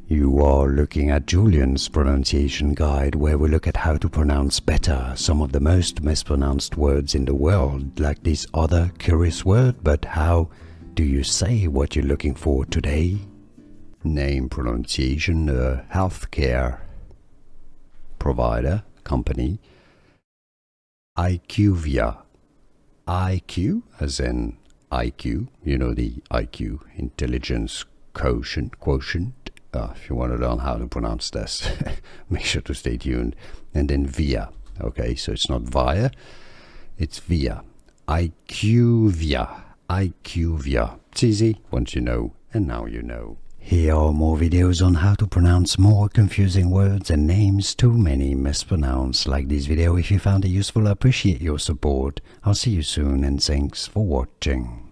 You are looking at Julian's pronunciation guide, where we look at how to pronounce better some of the most mispronounced words in the world, like this other curious word. But how do you say what you're looking for today? Name, pronunciation, healthcare provider, company. IQVIA. IQ as in IQ, you know, the IQ, intelligence quotient. If you want to learn how to pronounce this, make sure to stay tuned. And then via. Okay, so it's not via, it's via. IQVIA. IQVIA. It's easy once you know, and now you know. Here are more videos on how to pronounce more confusing words and names too many mispronounced. Like this video if you found it useful. I appreciate your support. I'll see you soon, and thanks for watching.